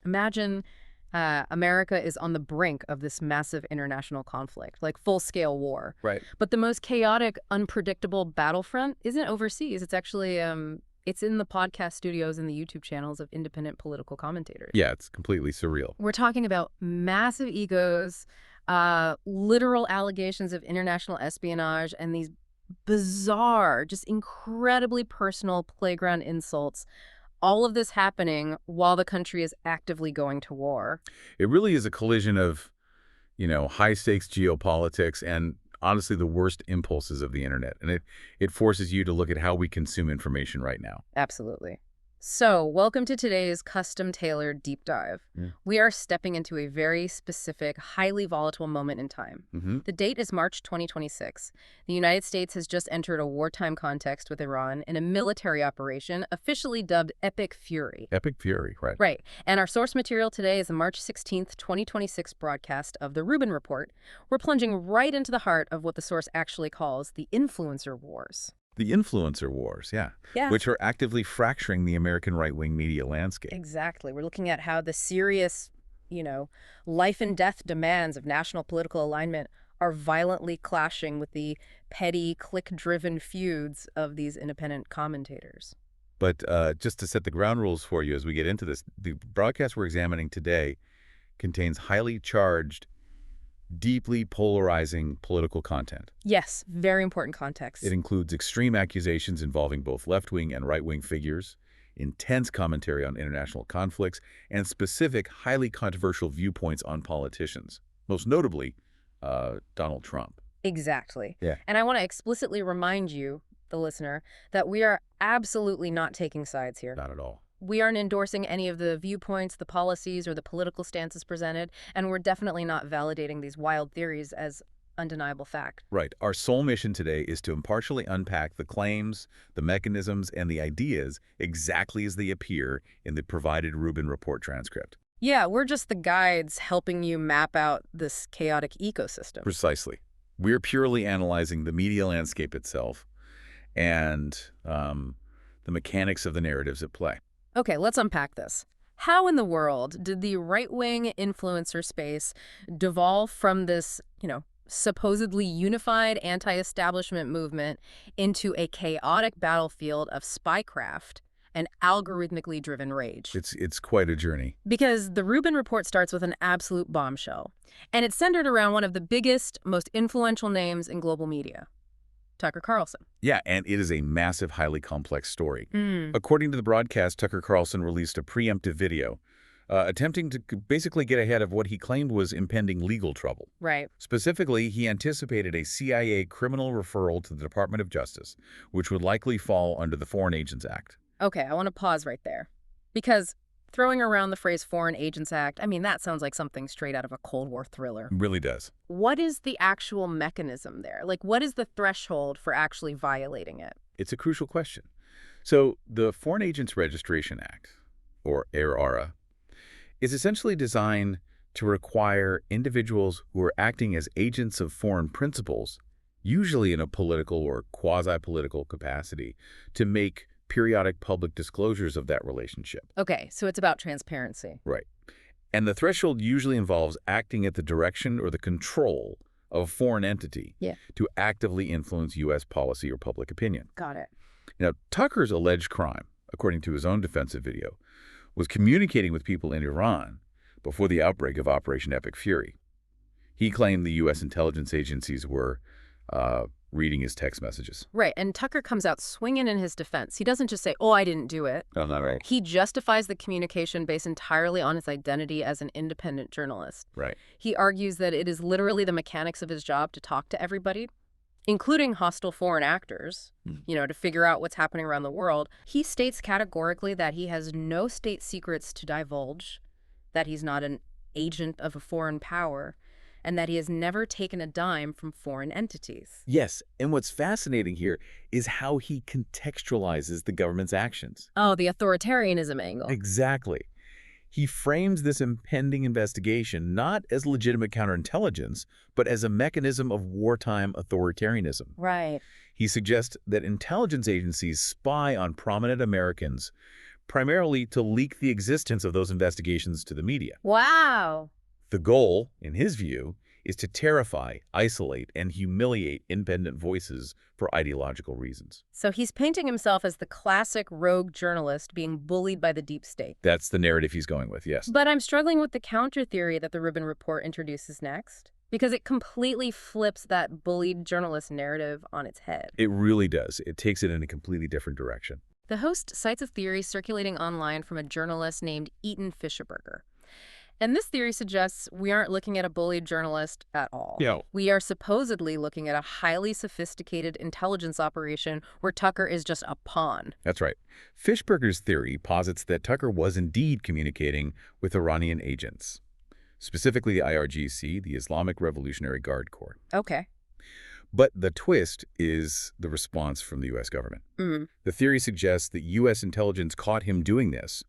Imagine America is on the brink of this massive international conflict, like full-scale war. Right. But the most chaotic, unpredictable battlefront isn't overseas. It's actually it's in the podcast studios and the YouTube channels of independent political commentators. Yeah, it's completely surreal. We're talking about massive egos, literal allegations of international espionage, and these bizarre, just incredibly personal playground insults. All of this happening while the country is actively going to war. It really is a collision of, high-stakes geopolitics and, honestly, the worst impulses of the internet. And it forces you to look at how we consume information right now. Absolutely. So, welcome to today's custom-tailored deep dive. Yeah. We are stepping into a very specific, highly volatile moment in time. The date is March 2026. The United States has just entered a wartime context with Iran in a military operation officially dubbed Epic Fury. Epic Fury, right. Right. And our source material today is a March 16th, 2026 broadcast of the Rubin Report. We're plunging right into the heart of what the source actually calls the influencer wars. The influencer wars, yeah, which are actively fracturing the American right-wing media landscape. Exactly. We're looking at how the serious, life and death demands of national political alignment are violently clashing with the petty, click-driven feuds of these independent commentators. But just to set the ground rules for you as we get into this, the broadcast we're examining today contains highly charged, deeply polarizing political content. Yes, very important context. It includes extreme accusations involving both left-wing and right-wing figures, intense commentary on international conflicts, and specific, highly controversial viewpoints on politicians, most notably Donald Trump. Exactly. Yeah. And I want to explicitly remind you, the listener, that we are absolutely not taking sides here. Not at all. We aren't endorsing any of the viewpoints, the policies, or the political stances presented, and we're definitely not validating these wild theories as undeniable fact. Right. Our sole mission today is to impartially unpack the claims, the mechanisms, and the ideas exactly as they appear in the provided Rubin Report transcript. Yeah, we're just the guides helping you map out this chaotic ecosystem. Precisely. We're purely analyzing the media landscape itself and the mechanics of the narratives at play. Okay, let's unpack this. How in the world did the right-wing influencer space devolve from this, supposedly unified anti-establishment movement into a chaotic battlefield of spycraft and algorithmically driven rage? It's quite a journey. Because the Rubin Report starts with an absolute bombshell, and it's centered around one of the biggest, most influential names in global media, Tucker Carlson. Yeah, and it is a massive, highly complex story. According to the broadcast, Tucker Carlson released a preemptive video attempting to basically get ahead of what he claimed was impending legal trouble. Right. Specifically, he anticipated a CIA criminal referral to the Department of Justice, which would likely fall under the Foreign Agents Act. Okay, I want to pause right there. Because throwing around the phrase Foreign Agents Act, that sounds like something straight out of a Cold War thriller. It really does. What is the actual mechanism there? Like, what is the threshold for actually violating it? It's a crucial question. So the Foreign Agents Registration Act, or ARRA, is essentially designed to require individuals who are acting as agents of foreign principals, usually in a political or quasi-political capacity, to make periodic public disclosures of that relationship. Okay, so it's about transparency. Right. And the threshold usually involves acting at the direction or the control of a foreign entity to actively influence U.S. policy or public opinion. Got it. Now, Tucker's alleged crime, according to his own defensive video, was communicating with people in Iran before the outbreak of Operation Epic Fury. He claimed the U.S. intelligence agencies were reading his text messages. Right, and Tucker comes out swinging in his defense. He doesn't just say, oh, I didn't do it. No, not right. He justifies the communication based entirely on his identity as an independent journalist. Right. He argues that it is literally the mechanics of his job to talk to everybody, including hostile foreign actors, to figure out what's happening around the world. He states categorically that he has no state secrets to divulge, that he's not an agent of a foreign power, and that he has never taken a dime from foreign entities. Yes, and what's fascinating here is how he contextualizes the government's actions. Oh, the authoritarianism angle. Exactly. He frames this impending investigation not as legitimate counterintelligence, but as a mechanism of wartime authoritarianism. Right. He suggests that intelligence agencies spy on prominent Americans primarily to leak the existence of those investigations to the media. Wow. The goal, in his view, is to terrify, isolate, and humiliate independent voices for ideological reasons. So he's painting himself as the classic rogue journalist being bullied by the deep state. That's the narrative he's going with, yes. But I'm struggling with the counter theory that the Rubin report introduces next, because it completely flips that bullied journalist narrative on its head. It really does. It takes it in a completely different direction. The host cites a theory circulating online from a journalist named Eaton Fischerberger. And this theory suggests we aren't looking at a bullied journalist at all. Yeah. We are supposedly looking at a highly sophisticated intelligence operation where Tucker is just a pawn. That's right. Fischberger's theory posits that Tucker was indeed communicating with Iranian agents, specifically the IRGC, the Islamic Revolutionary Guard Corps. Okay. But the twist is the response from the U.S. government. The theory suggests that U.S. intelligence caught him doing this,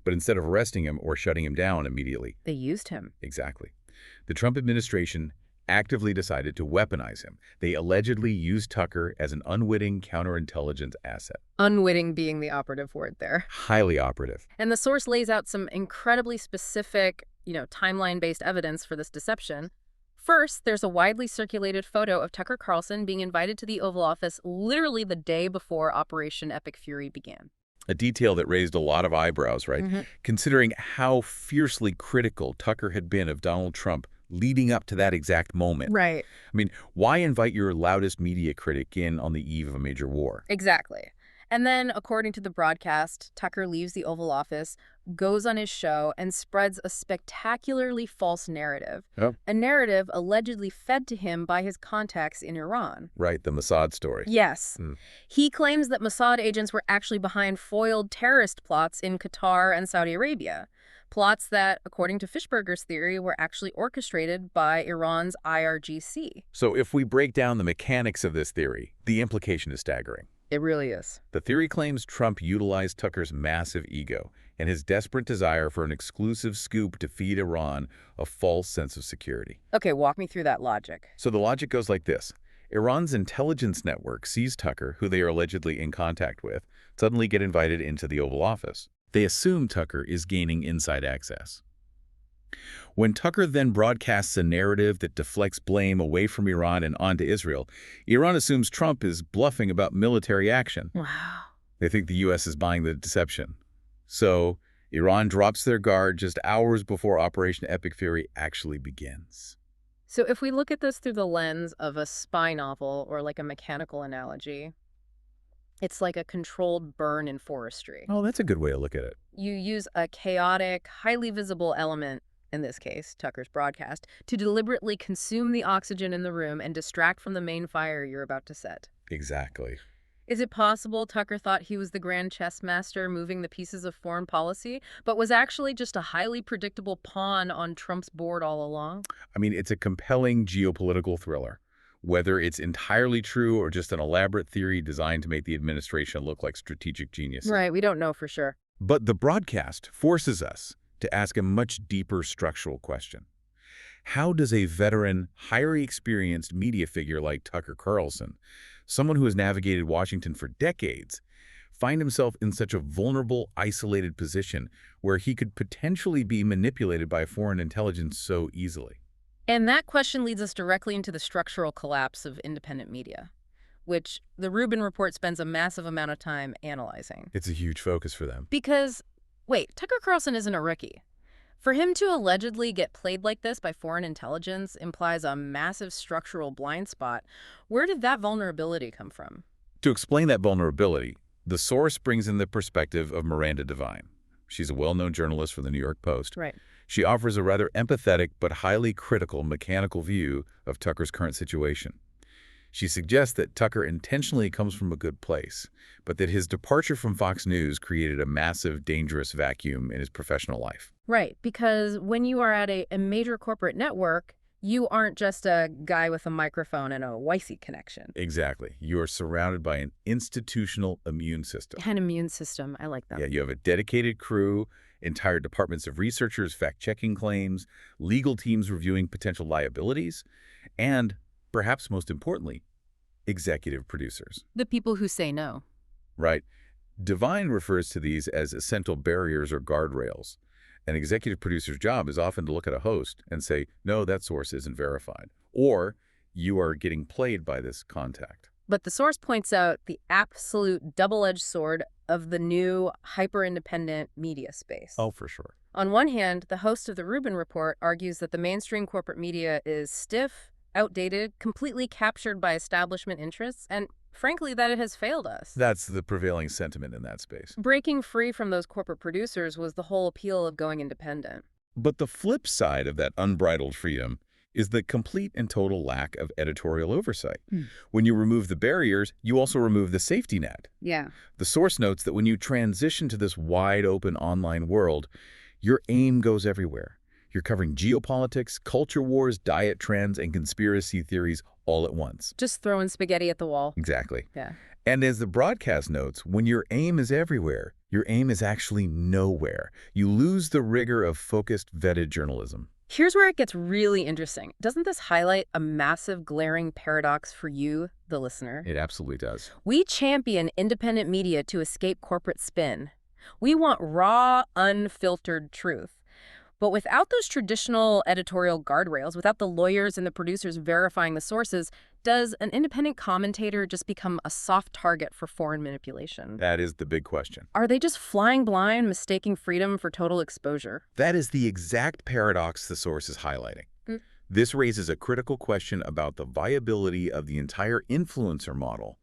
but instead of arresting him or shutting him down immediately. They used him. Exactly. The Trump administration actively decided to weaponize him. They allegedly used Tucker as an unwitting counterintelligence asset. Unwitting being the operative word there. Highly operative. And the source lays out some incredibly specific, timeline-based evidence for this deception. First, there's a widely circulated photo of Tucker Carlson being invited to the Oval Office literally the day before Operation Epic Fury began. A detail that raised a lot of eyebrows, right? Considering how fiercely critical Tucker had been of Donald Trump leading up to that exact moment. Right. I mean, why invite your loudest media critic in on the eve of a major war? Exactly. And then, according to the broadcast, Tucker leaves the Oval Office, goes on his show, and spreads a spectacularly false narrative. Oh. A narrative allegedly fed to him by his contacts in Iran. Right, the Mossad story. Yes. He claims that Mossad agents were actually behind foiled terrorist plots in Qatar and Saudi Arabia. Plots that, according to Fischberger's theory, were actually orchestrated by Iran's IRGC. So if we break down the mechanics of this theory, the implication is staggering. It really is. The theory claims Trump utilized Tucker's massive ego and his desperate desire for an exclusive scoop to feed Iran a false sense of security. Okay, walk me through that logic. So the logic goes like this. Iran's intelligence network sees Tucker, who they are allegedly in contact with, suddenly get invited into the Oval Office. They assume Tucker is gaining inside access. When Tucker then broadcasts a narrative that deflects blame away from Iran and onto Israel, Iran assumes Trump is bluffing about military action. Wow. They think the U.S. is buying the deception. So Iran drops their guard just hours before Operation Epic Fury actually begins. So if we look at this through the lens of a spy novel or like a mechanical analogy, it's like a controlled burn in forestry. Oh, that's a good way to look at it. You use a chaotic, highly visible element, in this case, Tucker's broadcast, to deliberately consume the oxygen in the room and distract from the main fire you're about to set. Exactly. Is it possible Tucker thought he was the grand chess master moving the pieces of foreign policy, but was actually just a highly predictable pawn on Trump's board all along? I mean, it's a compelling geopolitical thriller. Whether it's entirely true or just an elaborate theory designed to make the administration look like strategic geniuses. Right, we don't know for sure. But the broadcast forces us to ask a much deeper structural question. How does a veteran, highly experienced media figure like Tucker Carlson, someone who has navigated Washington for decades, find himself in such a vulnerable, isolated position where he could potentially be manipulated by foreign intelligence so easily? And that question leads us directly into the structural collapse of independent media, which the Rubin report spends a massive amount of time analyzing. It's a huge focus for them. Because, wait, Tucker Carlson isn't a rookie. For him to allegedly get played like this by foreign intelligence implies a massive structural blind spot. Where did that vulnerability come from? To explain that vulnerability, the source brings in the perspective of Miranda Devine. She's a well-known journalist for the New York Post. Right. She offers a rather empathetic but highly critical mechanical view of Tucker's current situation. She suggests that Tucker intentionally comes from a good place, but that his departure from Fox News created a massive, dangerous vacuum in his professional life. Right, because when you are at a major corporate network, you aren't just a guy with a microphone and a Wi-Fi connection. Exactly. You are surrounded by an institutional immune system. An immune system. I like that. Yeah, you have a dedicated crew, entire departments of researchers fact-checking claims, legal teams reviewing potential liabilities, and, perhaps most importantly, executive producers. The people who say no. Right. Divine refers to these as essential barriers or guardrails. An executive producer's job is often to look at a host and say, no, that source isn't verified, or you are getting played by this contact. But the source points out the absolute double-edged sword of the new hyper-independent media space. Oh, for sure. On one hand, the host of the Rubin report argues that the mainstream corporate media is stiff, outdated, completely captured by establishment interests, and frankly, that it has failed us. That's the prevailing sentiment in that space. Breaking free from those corporate producers was the whole appeal of going independent. But the flip side of that unbridled freedom is the complete and total lack of editorial oversight. When you remove the barriers, you also remove the safety net. Yeah. The source notes that when you transition to this wide-open online world, your aim goes everywhere. You're covering geopolitics, culture wars, diet trends, and conspiracy theories all at once. Just throwing spaghetti at the wall. Exactly. Yeah. And as the broadcast notes, when your aim is everywhere, your aim is actually nowhere. You lose the rigor of focused, vetted journalism. Here's where it gets really interesting. Doesn't this highlight a massive, glaring paradox for you, the listener? It absolutely does. We champion independent media to escape corporate spin. We want raw, unfiltered truth. But without those traditional editorial guardrails, without the lawyers and the producers verifying the sources, does an independent commentator just become a soft target for foreign manipulation? That is the big question. Are they just flying blind, mistaking freedom for total exposure? That is the exact paradox the source is highlighting. This raises a critical question about the viability of the entire influencer model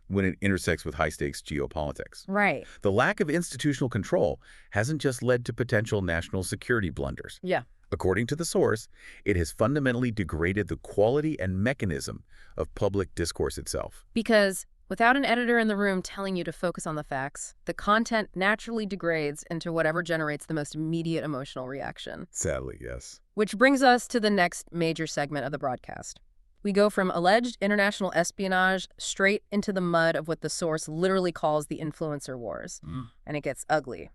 when it intersects with high-stakes geopolitics. Right. The lack of institutional control hasn't just led to potential national security blunders. Yeah. According to the source, it has fundamentally degraded the quality and mechanism of public discourse itself. Because without an editor in the room telling you to focus on the facts, the content naturally degrades into whatever generates the most immediate emotional reaction. Sadly, yes. Which brings us to the next major segment of the broadcast. We go from alleged international espionage straight into the mud of what the source literally calls the influencer wars. And it gets ugly.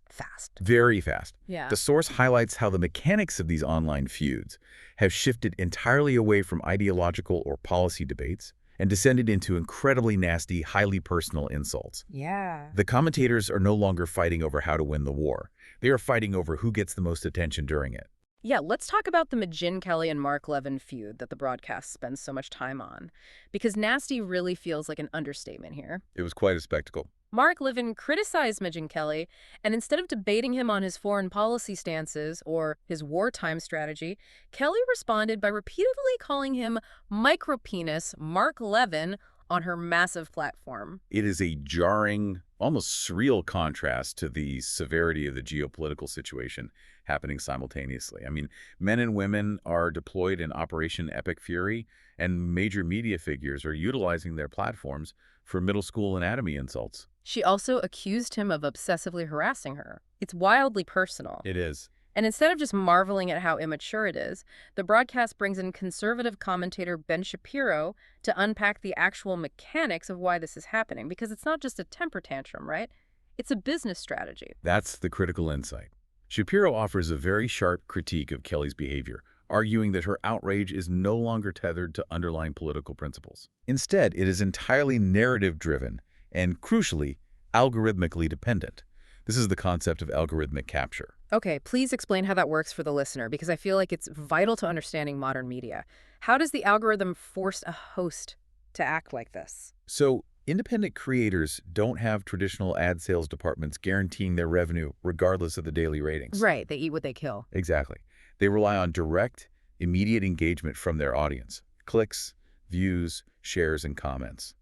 Fast. Very fast. Yeah. The source highlights how the mechanics of these online feuds have shifted entirely away from ideological or policy debates and descended into incredibly nasty, highly personal insults. Yeah. The commentators are no longer fighting over how to win the war. They are fighting over who gets the most attention during it. Yeah, let's talk about the Megyn Kelly and Mark Levin feud that the broadcast spends so much time on. Because nasty really feels like an understatement here. It was quite a spectacle. Mark Levin criticized Megyn Kelly, and instead of debating him on his foreign policy stances or his wartime strategy, Kelly responded by repeatedly calling him micropenis Mark Levin on her massive platform. It is a jarring, almost surreal contrast to the severity of the geopolitical situation happening simultaneously. I mean, men and women are deployed in Operation Epic Fury, and major media figures are utilizing their platforms for middle school anatomy insults. She also accused him of obsessively harassing her. It's wildly personal. It is. And instead of just marveling at how immature it is, the broadcast brings in conservative commentator Ben Shapiro to unpack the actual mechanics of why this is happening, because it's not just a temper tantrum, right? It's a business strategy. That's the critical insight. Shapiro offers a very sharp critique of Kelly's behavior, arguing that her outrage is no longer tethered to underlying political principles. Instead, it is entirely narrative-driven and, crucially, algorithmically dependent. This is the concept of algorithmic capture. Okay, please explain how that works for the listener, because I feel like it's vital to understanding modern media. How does the algorithm force a host to act like this? So, independent creators don't have traditional ad sales departments guaranteeing their revenue regardless of the daily ratings. Right, they eat what they kill. Exactly. They rely on direct, immediate engagement from their audience. Clicks, views, shares, and comments.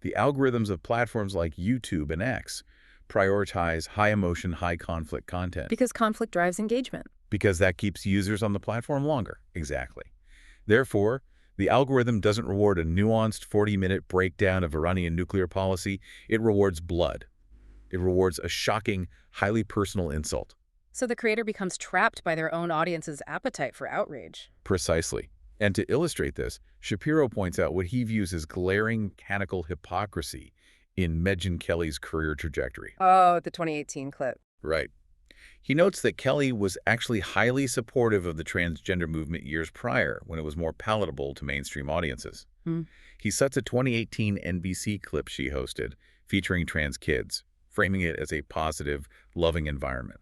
The algorithms of platforms like YouTube and X prioritize high-emotion, high-conflict content. Because conflict drives engagement. Because that keeps users on the platform longer. Exactly. Therefore, the algorithm doesn't reward a nuanced 40-minute breakdown of Iranian nuclear policy. It rewards blood. It rewards a shocking, highly personal insult. So the creator becomes trapped by their own audience's appetite for outrage. Precisely. And to illustrate this, Shapiro points out what he views as glaring mechanical hypocrisy in Megyn Kelly's career trajectory. Oh, the 2018 clip. Right. He notes that Kelly was actually highly supportive of the transgender movement years prior, when it was more palatable to mainstream audiences. He cites a 2018 NBC clip she hosted featuring trans kids, framing it as a positive, loving environment.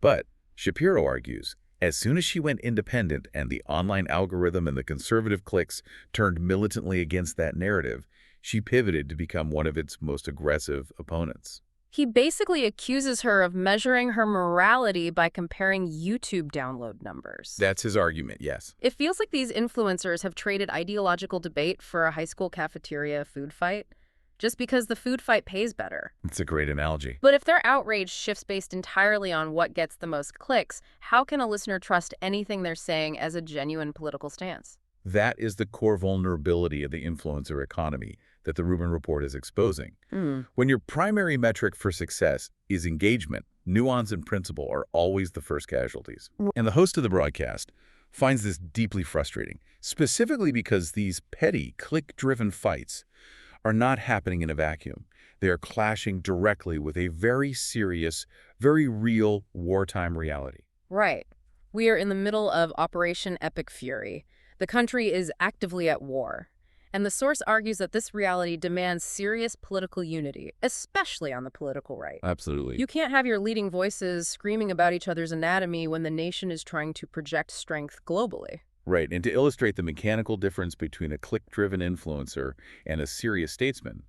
But Shapiro argues, as soon as she went independent and the online algorithm and the conservative cliques turned militantly against that narrative, she pivoted to become one of its most aggressive opponents. He basically accuses her of measuring her morality by comparing YouTube download numbers. That's his argument, yes. It feels like these influencers have traded ideological debate for a high school cafeteria food fight, just because the food fight pays better. It's a great analogy. But if their outrage shifts based entirely on what gets the most clicks, how can a listener trust anything they're saying as a genuine political stance? That is the core vulnerability of the influencer economy that the Rubin report is exposing. When your primary metric for success is engagement, nuance and principle are always the first casualties. And the host of the broadcast finds this deeply frustrating, specifically because these petty, click-driven fights are not happening in a vacuum. They are clashing directly with a very serious, very real wartime reality. Right. We are in the middle of Operation Epic Fury. The country is actively at war. And the source argues that this reality demands serious political unity, especially on the political right. Absolutely. You can't have your leading voices screaming about each other's anatomy when the nation is trying to project strength globally. Right, and to illustrate the mechanical difference between a click-driven influencer and a serious statesman,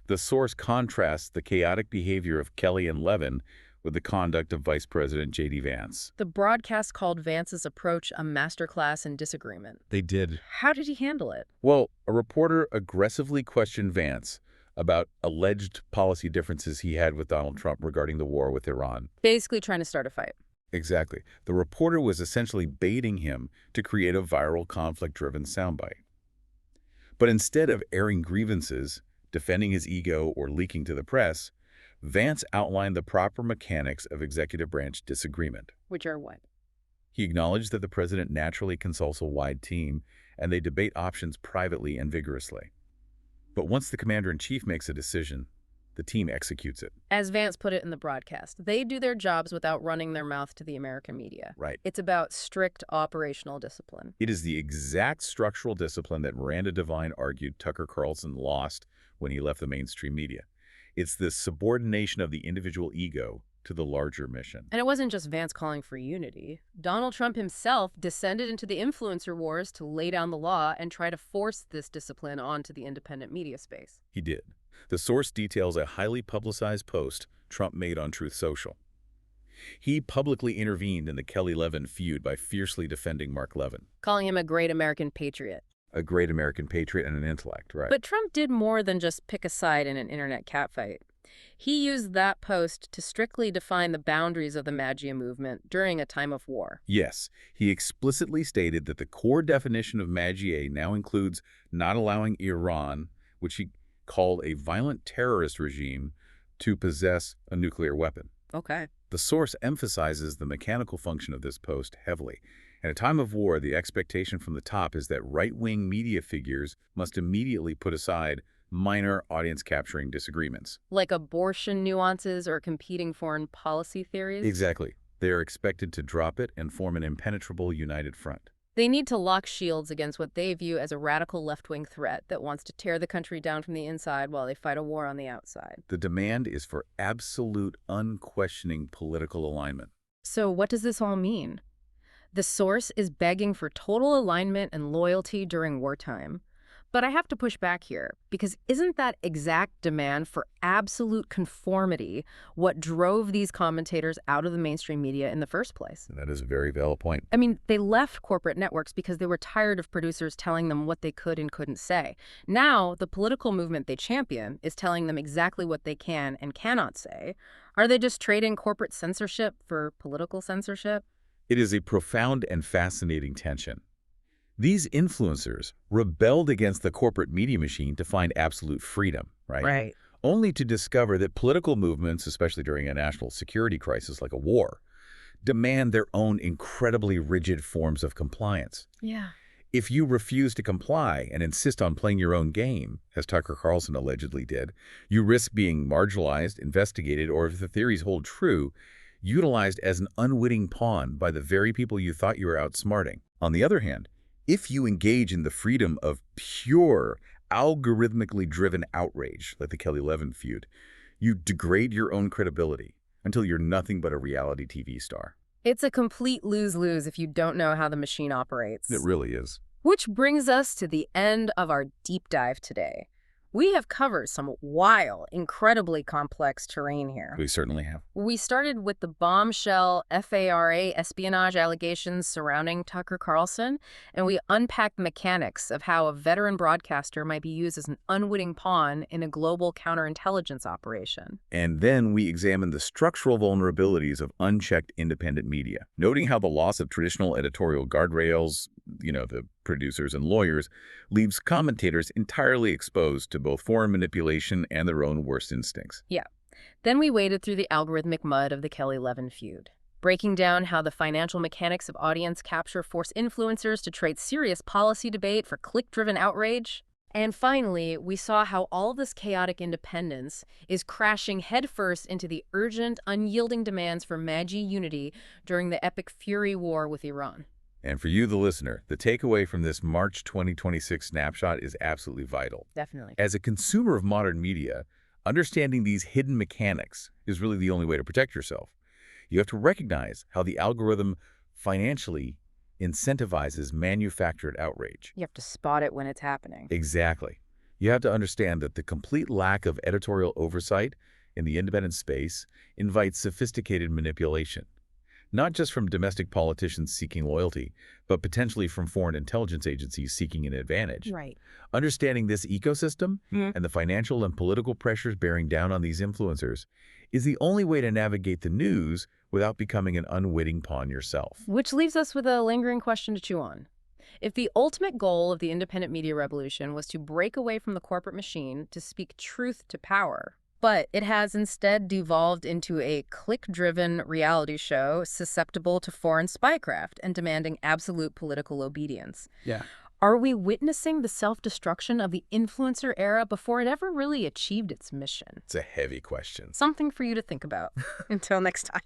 the source contrasts the chaotic behavior of Kelly and Levin with the conduct of Vice President J.D. Vance. The broadcast called Vance's approach a masterclass in disagreement. They did. How did he handle it? Well, a reporter aggressively questioned Vance about alleged policy differences he had with Donald Trump regarding the war with Iran. Basically trying to start a fight. Exactly. The reporter was essentially baiting him to create a viral conflict-driven soundbite. But instead of airing grievances, defending his ego, or leaking to the press, Vance outlined the proper mechanics of executive branch disagreement. Which are what? He acknowledged that the president naturally consults a wide team, and they debate options privately and vigorously. But once the commander-in-chief makes a decision, the team executes it. As Vance put it in the broadcast, they do their jobs without running their mouth to the American media. Right. It's about strict operational discipline. It is the exact structural discipline that Miranda Devine argued Tucker Carlson lost when he left the mainstream media. It's the subordination of the individual ego to the larger mission. And it wasn't just Vance calling for unity. Donald Trump himself descended into the influencer wars to lay down the law and try to force this discipline onto the independent media space. He did. The source details a highly publicized post Trump made on Truth Social. He publicly intervened in the Kelly-Levin feud by fiercely defending Mark Levin. Calling him a great American patriot. A great American patriot and an intellect, right? But Trump did more than just pick a side in an internet catfight. He used that post to strictly define the boundaries of the MAGA movement during a time of war. Yes, he explicitly stated that the core definition of MAGA now includes not allowing Iran, which he called a violent terrorist regime, to possess a nuclear weapon. Okay. The source emphasizes the mechanical function of this post heavily. In a time of war, the expectation from the top is that right-wing media figures must immediately put aside minor audience-capturing disagreements. Like abortion nuances or competing foreign policy theories? Exactly. They are expected to drop it and form an impenetrable united front. They need to lock shields against what they view as a radical left-wing threat that wants to tear the country down from the inside while they fight a war on the outside. The demand is for absolute, unquestioning political alignment. So what does this all mean? The source is begging for total alignment and loyalty during wartime. But I have to push back here, because isn't that exact demand for absolute conformity what drove these commentators out of the mainstream media in the first place? That is a very valid point. I mean, they left corporate networks because they were tired of producers telling them what they could and couldn't say. Now, the political movement they champion is telling them exactly what they can and cannot say. Are they just trading corporate censorship for political censorship? It is a profound and fascinating tension. These influencers rebelled against the corporate media machine to find absolute freedom, right? Right. Only to discover that political movements, especially during a national security crisis like a war, demand their own incredibly rigid forms of compliance. Yeah. If you refuse to comply and insist on playing your own game, as Tucker Carlson allegedly did, you risk being marginalized, investigated, or if the theories hold true, utilized as an unwitting pawn by the very people you thought you were outsmarting. On the other hand, if you engage in the freedom of pure, algorithmically driven outrage, like the Kelly-Levin feud, You degrade your own credibility until you're nothing but a reality TV star. It's a complete lose-lose if you don't know how the machine operates. It really is. Which brings us to the end of our deep dive today. We have covered some wild, incredibly complex terrain here. We certainly have. We started with the bombshell FARA espionage allegations surrounding Tucker Carlson, and we unpacked the mechanics of how a veteran broadcaster might be used as an unwitting pawn in a global counterintelligence operation. And then we examined the structural vulnerabilities of unchecked independent media, noting how the loss of traditional editorial guardrails, the producers and lawyers, leaves commentators entirely exposed to both foreign manipulation and their own worst instincts. Yeah. Then we waded through the algorithmic mud of the Kelly-Levin feud, breaking down how the financial mechanics of audience capture force influencers to trade serious policy debate for click-driven outrage. And finally, we saw how all of this chaotic independence is crashing headfirst into the urgent, unyielding demands for Magi unity during the epic Fury War with Iran. And for you, the listener, the takeaway from this March 2026 snapshot is absolutely vital. Definitely. As a consumer of modern media, understanding these hidden mechanics is really the only way to protect yourself. You have to recognize how the algorithm financially incentivizes manufactured outrage. You have to spot it when it's happening. Exactly. You have to understand that the complete lack of editorial oversight in the independent space invites sophisticated manipulation. Not just from domestic politicians seeking loyalty, but potentially from foreign intelligence agencies seeking an advantage. Right. Understanding this ecosystem and the financial and political pressures bearing down on these influencers is the only way to navigate the news without becoming an unwitting pawn yourself. Which leaves us with a lingering question to chew on. If the ultimate goal of the independent media revolution was to break away from the corporate machine to speak truth to power, but it has instead devolved into a click-driven reality show susceptible to foreign spycraft and demanding absolute political obedience. Yeah. Are we witnessing the self-destruction of the influencer era before it ever really achieved its mission? It's a heavy question. Something for you to think about. Until next time.